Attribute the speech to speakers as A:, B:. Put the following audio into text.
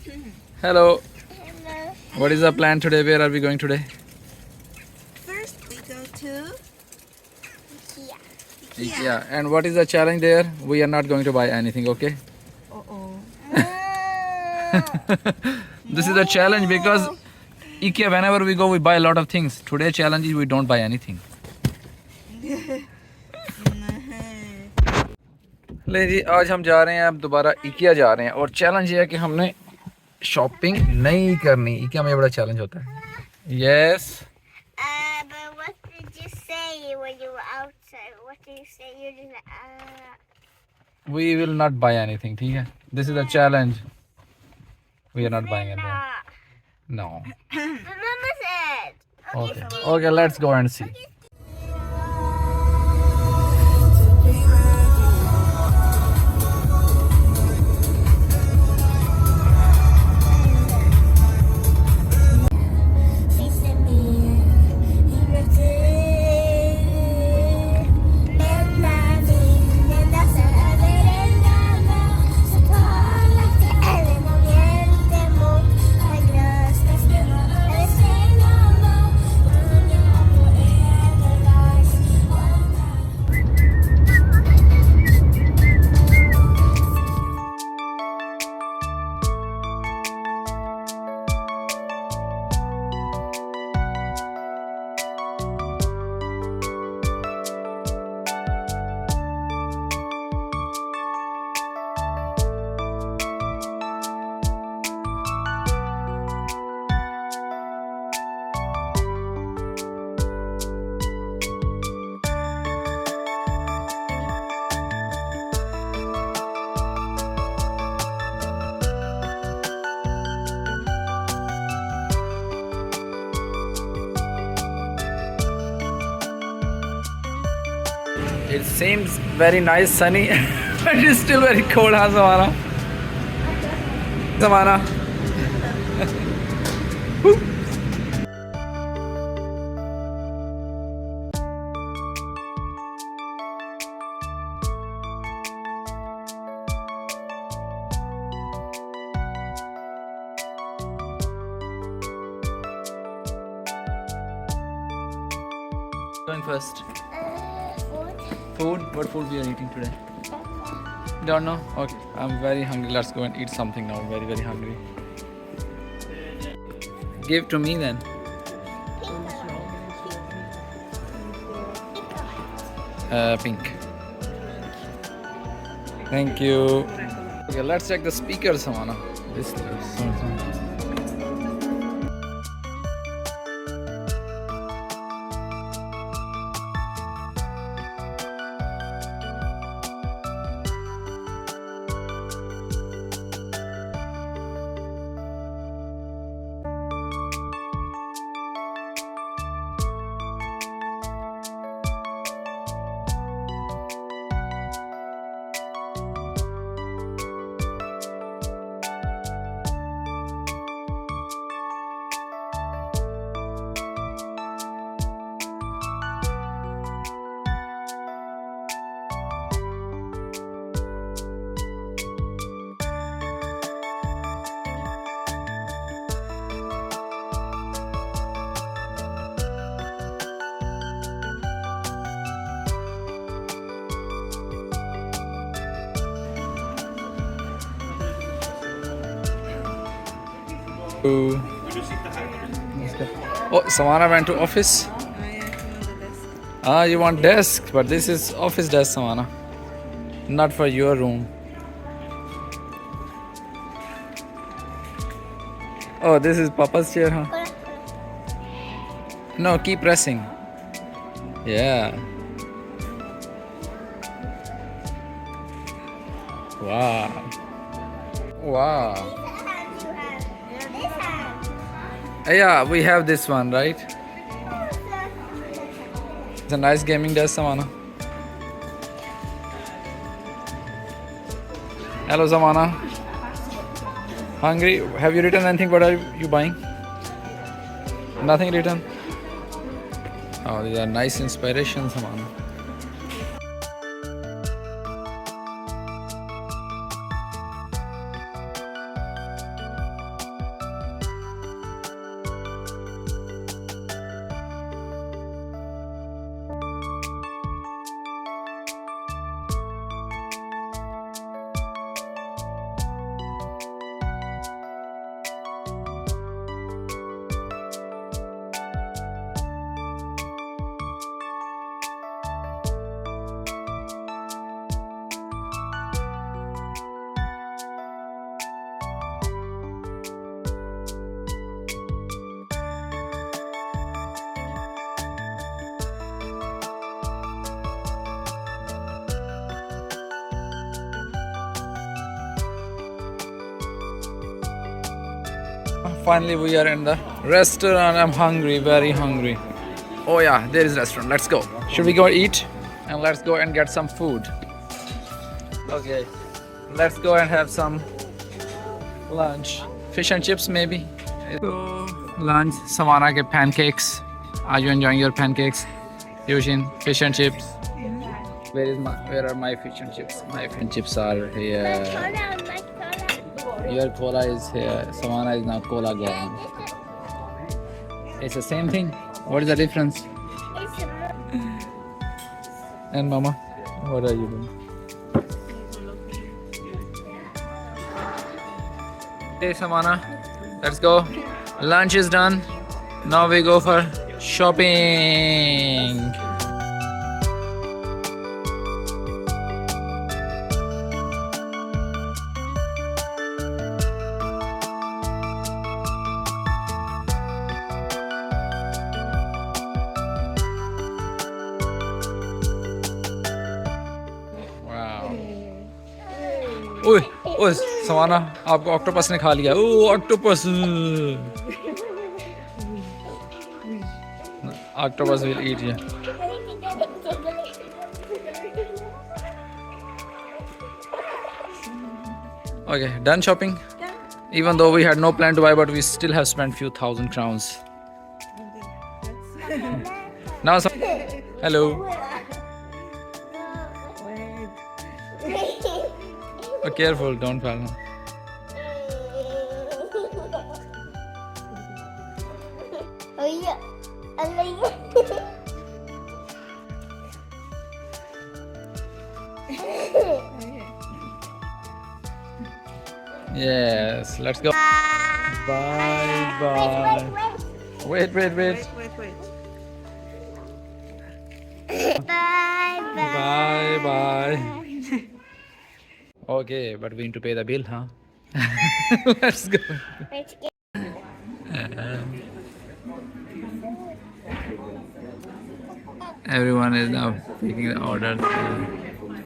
A: Hello.
B: Hello.
A: What is the plan today? Where are we going today?
C: First, we go to
B: IKEA.
A: IKEA. And what is the challenge there? We are not going to buy anything, okay?
C: Uh-oh.
A: This is a challenge because IKEA, whenever we go, we buy a lot of things. Today challenge is we don't buy anything. ले जी, आज हम जा रहे हैं अब दोबारा IKEA जा रहे हैं और चैलेंज ये है कि हमने शॉपिंग नहीं करनी. IKEA में बड़ा चैलेंज होता है. Yes.
B: But what did you say when you were outside? What did you say? You did
A: We will not buy anything. ठीक है? This is a challenge. We are not buying anything. No.
B: But Mama said.
A: Okay. Okay, let's go and see. It seems very nice, sunny, but it's still very cold, huh, Samana? Samana. Going first. Food? What food we are eating today? Don't know? Okay, I'm very hungry. Let's go and eat something now. I'm very, very hungry. Give to me then. Pink. Thank you. Okay, let's check the speakers, Samana. This. Oh, Samana went to office. Ah, you want desk, but this is office desk, Samana. Not for your room. Oh, this is Papa's chair, huh? No, keep pressing. Yeah. Wow. Wow. Yeah, we have this one, right? It's a nice gaming desk, Samana. Hello, Samana. Hungry? Have you written anything? What are you buying? Nothing written? Oh, these are nice inspirations, Samana. Finally, we are in the restaurant. I'm hungry, very hungry. Oh yeah, there is restaurant. Let's go. Should we go eat? And let's go and get some food. Okay, let's go and have some lunch. Fish and chips maybe. So, lunch. Savannah ke pancakes. Are you enjoying your pancakes? Yushin, fish and chips. Where are my fish and chips? My fish and chips are here. Your cola is here. Savannah is now cola gone. It's the same thing. What is the difference? And Mama, what are you doing? Hey Savannah, let's go. Lunch is done. Now we go for shopping. ओए ओए savanna आपको octopus ने खा लिया oh octopus octopus will eat you. Okay, done shopping? Even though we had no plan to buy, but we still have spent few thousand crowns. Now hello. Oh, careful, don't fall. Yes, let's go. Bye bye. Wait.
C: Wait.
A: Bye. Okay, but we need to pay the bill, huh? Let's go. Everyone is now taking the order.